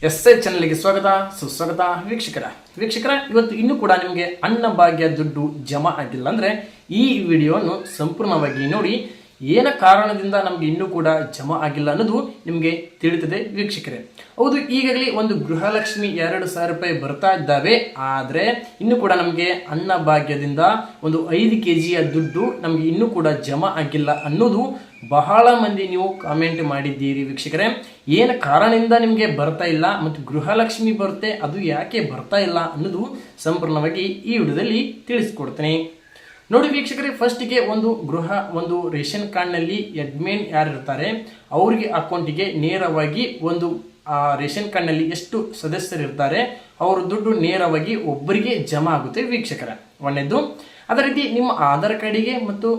SI ಚಾನಲ್ಗೆ ಸ್ವಾಗತ ಸುಸ್ವಾಗತ ವೀಕ್ಷಕರ ಇವತ್ತು ಇನ್ನೂ ಕೂಡ ನಿಮಗೆ ಅನ್ನಭಾಗ್ಯ ದುಡ್ಡು ಜಮಾ ಆಗಿಲ್ಲ ಅಂದ್ರೆ ಈ ವಿಡಿಯೋವನ್ನು ಸಂಪೂರ್ಣವಾಗಿ ನೋಡಿ ಏನ ಕಾರಣದಿಂದ ನಮಗೆ ಇನ್ನೂ ಕೂಡ ಜಮಾ ಆಗಿಲ್ಲ ಅನ್ನೋದು ನಿಮಗೆ ತಿಳಿಯುತ್ತದೆ ವೀಕ್ಷಕರೇ. ಹೌದು, ಈಗಾಗಲೇ ಒಂದು ಗೃಹಲಕ್ಷ್ಮಿ 2,000 ರೂಪಾಯಿ ಬರ್ತಾ ಇದ್ದಾವೆ. ಆದರೆ ಇನ್ನೂ ಕೂಡ ನಮಗೆ ಅನ್ನಭಾಗ್ಯದಿಂದ ಒಂದು 5 kg ದುಡ್ಡು ನಮಗೆ ಇನ್ನೂ ಕೂಡ ಜಮಾ ಆಗಿಲ್ಲ ಅನ್ನೋದು ಬಹಳ ಮಂದಿ ನೀವು ಕಾಮೆಂಟ್ ಮಾಡಿದ್ದೀರಿ ವೀಕ್ಷಕರೇ. ಏನು ಕಾರಣದಿಂದ ನಿಮಗೆ ಬರ್ತಾ ಇಲ್ಲ ಮತ್ತು ಗೃಹಲಕ್ಷ್ಮಿ ಬರುತ್ತೆ ಅದು ಯಾಕೆ ಬರ್ತಾ ಇಲ್ಲ ಅನ್ನೋದು ಸಂಪೂರ್ಣವಾಗಿ ಈ ವಿಡಿಯೋದಲ್ಲಿ ತಿಳಿಸ್ಕೊಡ್ತೇನೆ. ನೋಡಿ ವೀಕ್ಷಕರೇ, ಫಸ್ಟ್ಗೆ ಒಂದು ರೇಷನ್ ಕಾರ್ಡ್ನಲ್ಲಿ ಅಡ್ಮಿನ್ ಯಾರು ಇರ್ತಾರೆ ಅವರಿಗೆ ಅಕೌಂಟಿಗೆ ನೇರವಾಗಿ ಒಂದು ರೇಷನ್ ಕಾರ್ಡ್ನಲ್ಲಿ ಎಷ್ಟು ಸದಸ್ಯರು ಇರ್ತಾರೆ ಅವರ ದುಡ್ಡು ನೇರವಾಗಿ ಒಬ್ಬರಿಗೆ ಜಮಾ ಆಗುತ್ತೆ ವೀಕ್ಷಕರ. ಒಂದನೇದು. ಅದೇ ರೀತಿ ನಿಮ್ಮ ಆಧಾರ್ ಕಾರ್ಡಿಗೆ ಮತ್ತು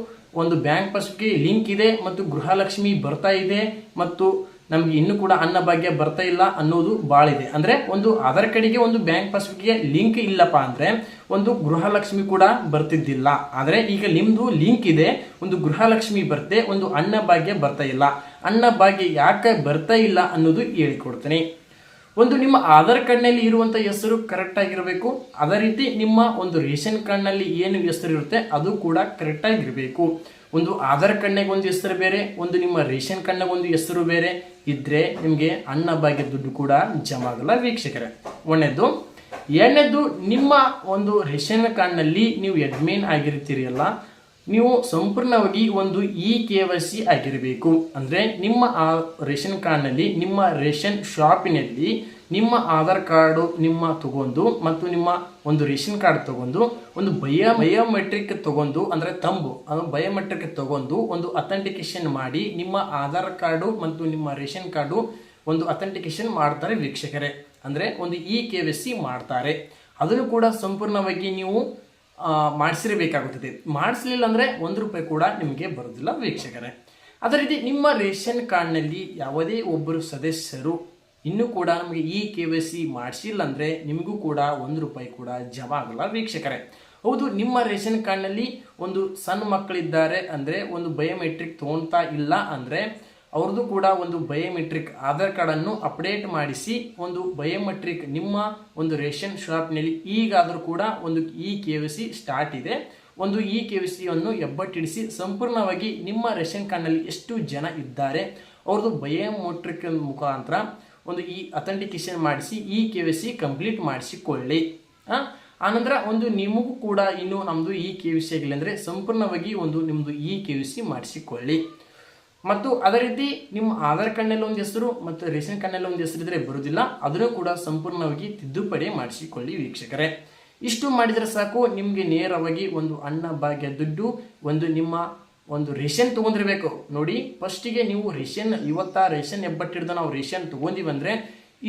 ಒಂದು ಬ್ಯಾಂಕ್ ಪಾಸ್ಬುಕ್ಗೆ ಲಿಂಕ್ ಇದೆ ಮತ್ತು ಗೃಹಲಕ್ಷ್ಮಿ ಬರ್ತಾ ಇದೆ ಮತ್ತು ನಮಗೆ ಇನ್ನೂ ಕೂಡ ಅನ್ನಭಾಗ್ಯ ಬರ್ತಾ ಇಲ್ಲ ಅನ್ನೋದು ಭಾಳ ಇದೆ. ಅಂದ್ರೆ ಒಂದು ಆಧಾರ್ ಕಾರ್ಡಿಗೆ ಒಂದು ಬ್ಯಾಂಕ್ ಪಾಸ್ಬುಕ್ಗೆ ಲಿಂಕ್ ಇಲ್ಲಪ್ಪ ಅಂದ್ರೆ ಒಂದು ಗೃಹಲಕ್ಷ್ಮಿ ಕೂಡ ಬರ್ತಿದ್ದಿಲ್ಲ. ಆದರೆ ಈಗ ನಿಮ್ದು ಲಿಂಕ್ ಇದೆ, ಒಂದು ಗೃಹಲಕ್ಷ್ಮಿ ಬರ್ತೆ, ಒಂದು ಅನ್ನಭಾಗ್ಯ ಬರ್ತಾ ಇಲ್ಲ. ಅನ್ನಭಾಗ್ಯ ಯಾಕೆ ಬರ್ತಾ ಇಲ್ಲ ಅನ್ನೋದು ಹೇಳಿಕೊಡ್ತೇನೆ. ಒಂದು ನಿಮ್ಮ ಆಧಾರ್ ಕಾರ್ಡ್ನಲ್ಲಿ ಇರುವಂಥ ಹೆಸರು ಕರೆಕ್ಟ್ ಆಗಿರಬೇಕು. ಅದೇ ರೀತಿ ನಿಮ್ಮ ಒಂದು ರೇಷನ್ ಕಾರ್ಡ್ನಲ್ಲಿ ಏನು ಹೆಸರು ಇರುತ್ತೆ ಅದು ಕೂಡ ಕರೆಕ್ಟ್ ಆಗಿರಬೇಕು. ಒಂದು ಆಧಾರ್ ಕಾರ್ಡ್ನಾಗ ಒಂದು ಹೆಸರು ಬೇರೆ, ಒಂದು ನಿಮ್ಮ ರೇಷನ್ ಕಾರ್ಡ್ನಾಗ ಒಂದು ಹೆಸರು ಬೇರೆ ಇದ್ರೆ ನಿಮಗೆ ಅನ್ನಭಾಗ್ಯ ದುಡ್ಡು ಕೂಡ ಜಮಾ ಆಗಲ್ಲ ವೀಕ್ಷಕರೇ. ಒಂದನೇದು. ಎರಡನೇದು, ನಿಮ್ಮ ಒಂದು ರೇಷನ್ ಕಾರ್ಡ್ನಲ್ಲಿ ನೀವು ಅಡ್ಮಿನ್ ಆಗಿರ್ತೀರಿ ಅಲ್ಲ, ನೀವು ಸಂಪೂರ್ಣವಾಗಿ ಒಂದು KYC ಆಗಿರಬೇಕು. ಅಂದರೆ ನಿಮ್ಮ ರೇಷನ್ ಕಾರ್ಡ್ನಲ್ಲಿ ನಿಮ್ಮ ರೇಷನ್ ಶಾಪಿನಲ್ಲಿ ನಿಮ್ಮ ಆಧಾರ್ ಕಾರ್ಡು ನಿಮ್ಮ ತಗೊಂಡು ಮತ್ತು ನಿಮ್ಮ ಒಂದು ರೇಷನ್ ಕಾರ್ಡ್ ತಗೊಂಡು ಒಂದು ಬಯೋಮೆಟ್ರಿಕ್ ತಗೊಂಡು ಅಂದರೆ ತಂಬು ಅದು ಬಯೋಮೆಟ್ರಿಕ್ ತಗೊಂಡು ಒಂದು ಅಥೆಂಟಿಕೇಶನ್ ಮಾಡಿ ನಿಮ್ಮ ಆಧಾರ್ ಕಾರ್ಡು ಮತ್ತು ನಿಮ್ಮ ರೇಷನ್ ಕಾರ್ಡು ಒಂದು ಅಥೆಂಟಿಕೇಶನ್ ಮಾಡ್ತಾರೆ ವೀಕ್ಷಕರೇ. ಅಂದರೆ ಒಂದು KYC ಮಾಡ್ತಾರೆ. ಅದನ್ನು ಕೂಡ ಸಂಪೂರ್ಣವಾಗಿ ನೀವು ಮಾಡಿಸಿರಬೇಕಾಗುತ್ತದೆ. ಮಾಡಿಸಲಿಲ್ಲ ಅಂದರೆ ₹1 ಕೂಡ ನಿಮಗೆ ಬರೋದಿಲ್ಲ ವೀಕ್ಷಕರೇ. ಅದೇ ರೀತಿ ನಿಮ್ಮ ರೇಷನ್ ಕಾರ್ಡ್ನಲ್ಲಿ ಯಾವುದೇ ಒಬ್ಬರು ಸದಸ್ಯರು ಇನ್ನೂ ಕೂಡ ನಮಗೆ KYC ಮಾಡಿಸಿಲ್ಲ ಅಂದರೆ ನಿಮಗೂ ಕೂಡ ₹1 ಕೂಡ ಜಮಾ ಆಗಲ್ಲ ವೀಕ್ಷಕರೇ. ಹೌದು, ನಿಮ್ಮ ರೇಷನ್ ಕಾರ್ಡ್ನಲ್ಲಿ ಒಂದು ಸಣ್ಣ ಮಕ್ಕಳಿದ್ದಾರೆ ಅಂದರೆ ಒಂದು ಬಯೋಮೆಟ್ರಿಕ್ ತೊಗೊಳ್ತಾ ಇಲ್ಲ ಅಂದರೆ ಅವ್ರದ್ದು ಕೂಡ ಒಂದು ಬಯೋಮೆಟ್ರಿಕ್ ಆಧಾರ್ ಕಾರ್ಡನ್ನು ಅಪ್ಡೇಟ್ ಮಾಡಿಸಿ ಒಂದು ಬಯೋಮೆಟ್ರಿಕ್ ನಿಮ್ಮ ಒಂದು ರೇಷನ್ ಶಾಪ್ನಲ್ಲಿ ಈಗಾದರೂ ಕೂಡ ಒಂದು KYC ಸ್ಟಾರ್ಟ್ ಇದೆ. ಒಂದು KYCಯನ್ನು ಹೆಬ್ಬಟ್ಟಿಡಿಸಿ ಸಂಪೂರ್ಣವಾಗಿ ನಿಮ್ಮ ರೇಷನ್ ಕಾರ್ಡ್ನಲ್ಲಿ ಎಷ್ಟು ಜನ ಇದ್ದಾರೆ ಅವ್ರದ್ದು ಬಯೋಮೆಟ್ರಿಕ್ ಮುಖಾಂತರ ಒಂದು ಅಥೆಂಟಿಕೇಶನ್ ಮಾಡಿಸಿ KYC ಕಂಪ್ಲೀಟ್ ಮಾಡಿಸಿಕೊಳ್ಳಿ. ಆನಂತರ ಒಂದು ನಿಮಗೂ ಕೂಡ ಇನ್ನು ನಮ್ಮದು KYC ಆಗಿಲ್ಲ ಅಂದರೆ ಸಂಪೂರ್ಣವಾಗಿ ಒಂದು ನಿಮ್ಮದು KYC ಮಾಡಿಸಿಕೊಳ್ಳಿ. ಮತ್ತು ಅದೇ ರೀತಿ ನಿಮ್ಮ ಆಧಾರ್ ಕಾರ್ಡ್ನಲ್ಲಿ ಒಂದು ಹೆಸರು ಮತ್ತು ರೇಷನ್ ಕಾರ್ಡ್ನಲ್ಲಿ ಒಂದು ಹೆಸರು ಇದ್ರೆ ಬರುವುದಿಲ್ಲ, ಅದನ್ನು ಕೂಡ ಸಂಪೂರ್ಣವಾಗಿ ತಿದ್ದುಪಡಿ ಮಾಡಿಸಿಕೊಳ್ಳಿ ವೀಕ್ಷಕರೇ. ಇಷ್ಟು ಮಾಡಿದರೆ ಸಾಕು, ನಿಮಗೆ ನೇರವಾಗಿ ಒಂದು ಅನ್ನಭಾಗ್ಯ ದುಡ್ಡು ಒಂದು ನಿಮ್ಮ ಒಂದು ರೇಷನ್ ತೊಗೊಂಡಿರ್ಬೇಕು. ನೋಡಿ, ಫಸ್ಟಿಗೆ ನೀವು ರೇಷನ್ ರೇಷನ್ ಹೆಬ್ಬಟ್ಟಿಡ್ದ ನಾವು ರೇಷನ್ ತೊಗೊಂಡಿವಿ ಅಂದರೆ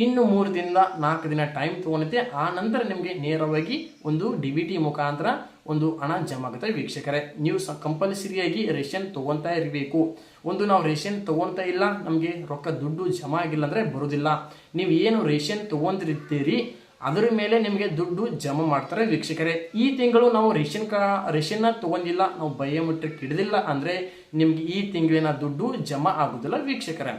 ಇನ್ನು 3 ದಿನದಿಂದ 4 ದಿನ ಟೈಮ್ ತೊಗೊಂಡುತ್ತೆ. ಆ ನಂತರ ನಿಮಗೆ ನೇರವಾಗಿ ಒಂದು DBT ಮುಖಾಂತರ ಒಂದು ಹಣ ಜಮಾ ಆಗುತ್ತೆ ವೀಕ್ಷಕರೇ. ನೀವು ಕಂಪಲ್ಸರಿಯಾಗಿ ರೇಷನ್ ತೊಗೊತಾ ಇರಬೇಕು. ಒಂದು ನಾವು ರೇಷನ್ ತೊಗೊತಾ ಇಲ್ಲ, ನಮಗೆ ರೊಕ್ಕ ದುಡ್ಡು ಜಮಾ ಆಗಿಲ್ಲ ಅಂದರೆ ಬರೋದಿಲ್ಲ. ನೀವು ಏನು ರೇಷನ್ ತೊಗೊಂಡಿರ್ತೀರಿ ಅದರ ಮೇಲೆ ನಿಮಗೆ ದುಡ್ಡು ಜಮಾ ಮಾಡ್ತಾರೆ ವೀಕ್ಷಕರೇ. ಈ ತಿಂಗಳು ನಾವು ರೇಷನ್ನ ತೊಗೊಂಡಿಲ್ಲ, ನಾವು ಬಯೋಮೆಟ್ರಿಕ್ ಹಿಡಿದಿಲ್ಲ ಅಂದರೆ ನಿಮ್ಗೆ ಈ ತಿಂಗಳಿನ ದುಡ್ಡು ಜಮಾ ಆಗೋದಿಲ್ಲ ವೀಕ್ಷಕರೇ.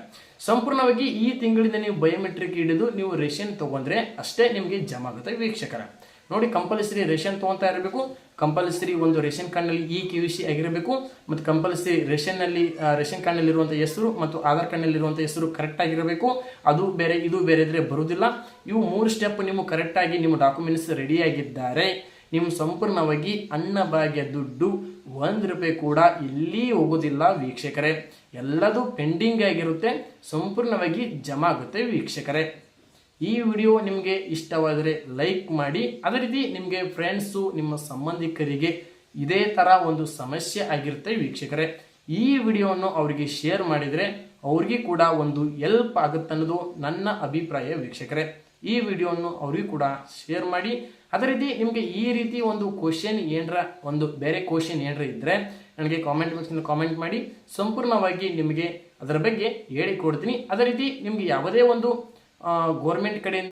ಸಂಪೂರ್ಣವಾಗಿ ಈ ತಿಂಗಳಿಂದ ನೀವು ಬಯೋಮೆಟ್ರಿಕ್ ಹಿಡಿದು ನೀವು ರೇಷನ್ ತೊಗೊಂಡ್ರೆ ಅಷ್ಟೇ ನಿಮಗೆ ಜಮಾ ಆಗುತ್ತೆ ವೀಕ್ಷಕರೇ. ನೋಡಿ, ಕಂಪಲ್ಸರಿ ರೇಷನ್ ತೊಗೊತಾ ಇರಬೇಕು. ಕಂಪಲ್ಸರಿ ಒಂದು ರೇಷನ್ ಕಾರ್ಡ್ನಲ್ಲಿ KYC ಆಗಿರಬೇಕು ಮತ್ತು ಕಂಪಲ್ಸರಿ ರೇಷನ್ ಕಾರ್ಡ್ನಲ್ಲಿರುವಂಥ ಹೆಸರು ಮತ್ತು ಆಧಾರ್ ಕಾರ್ಡ್ನಲ್ಲಿರುವಂಥ ಹೆಸರು ಕರೆಕ್ಟ್ ಆಗಿರಬೇಕು. ಅದು ಬೇರೆ ಇದು ಬೇರೆ ಇದ್ರೆ ಬರುವುದಿಲ್ಲ. ಇವು 3 ಸ್ಟೆಪ್ ನೀವು ಕರೆಕ್ಟಾಗಿ ನಿಮ್ಮ ಡಾಕ್ಯುಮೆಂಟ್ಸ್ ರೆಡಿಯಾಗಿದ್ದಾರೆ, ನಿಮ್ಮ ಸಂಪೂರ್ಣವಾಗಿ ಅನ್ನಭಾಗ್ಯ ದುಡ್ಡು ₹1 ಕೂಡ ಇಲ್ಲಿ ಹೋಗೋದಿಲ್ಲ ವೀಕ್ಷಕರೇ. ಎಲ್ಲದೂ ಪೆಂಡಿಂಗ್ ಆಗಿರುತ್ತೆ, ಸಂಪೂರ್ಣವಾಗಿ ಜಮಾ ಆಗುತ್ತೆ ವೀಕ್ಷಕರೇ. ಈ ವಿಡಿಯೋ ನಿಮಗೆ ಇಷ್ಟವಾದರೆ ಲೈಕ್ ಮಾಡಿ. ಅದೇ ರೀತಿ ನಿಮಗೆ ಫ್ರೆಂಡ್ಸು ನಿಮ್ಮ ಸಂಬಂಧಿಕರಿಗೆ ಇದೇ ಥರ ಒಂದು ಸಮಸ್ಯೆ ಆಗಿರುತ್ತೆ ವೀಕ್ಷಕರೇ. ಈ ವಿಡಿಯೋವನ್ನು ಅವರಿಗೆ ಶೇರ್ ಮಾಡಿದರೆ ಅವ್ರಿಗೆ ಕೂಡ ಒಂದು ಹೆಲ್ಪ್ ಆಗುತ್ತೆ ಅನ್ನೋದು ನನ್ನ ಅಭಿಪ್ರಾಯ ವೀಕ್ಷಕರೇ. ಈ ವಿಡಿಯೋವನ್ನು ಅವ್ರಿಗೂ ಕೂಡ ಶೇರ್ ಮಾಡಿ. ಅದೇ ರೀತಿ ನಿಮಗೆ ಈ ರೀತಿ ಒಂದು ಕ್ವಶನ್ ಒಂದು ಬೇರೆ ಕ್ವಶನ್ ಇದ್ದರೆ ನನಗೆ ಕಾಮೆಂಟ್ ಬಾಕ್ಸ್ನಲ್ಲಿ ಕಾಮೆಂಟ್ ಮಾಡಿ, ಸಂಪೂರ್ಣವಾಗಿ ನಿಮಗೆ ಅದರ ಬಗ್ಗೆ ಹೇಳಿಕೊಡ್ತೀನಿ. ಅದೇ ರೀತಿ ನಿಮಗೆ ಯಾವುದೇ ಒಂದು ಗೌರ್ಮೆಂಟ್ ಕಡೆಯಿಂದ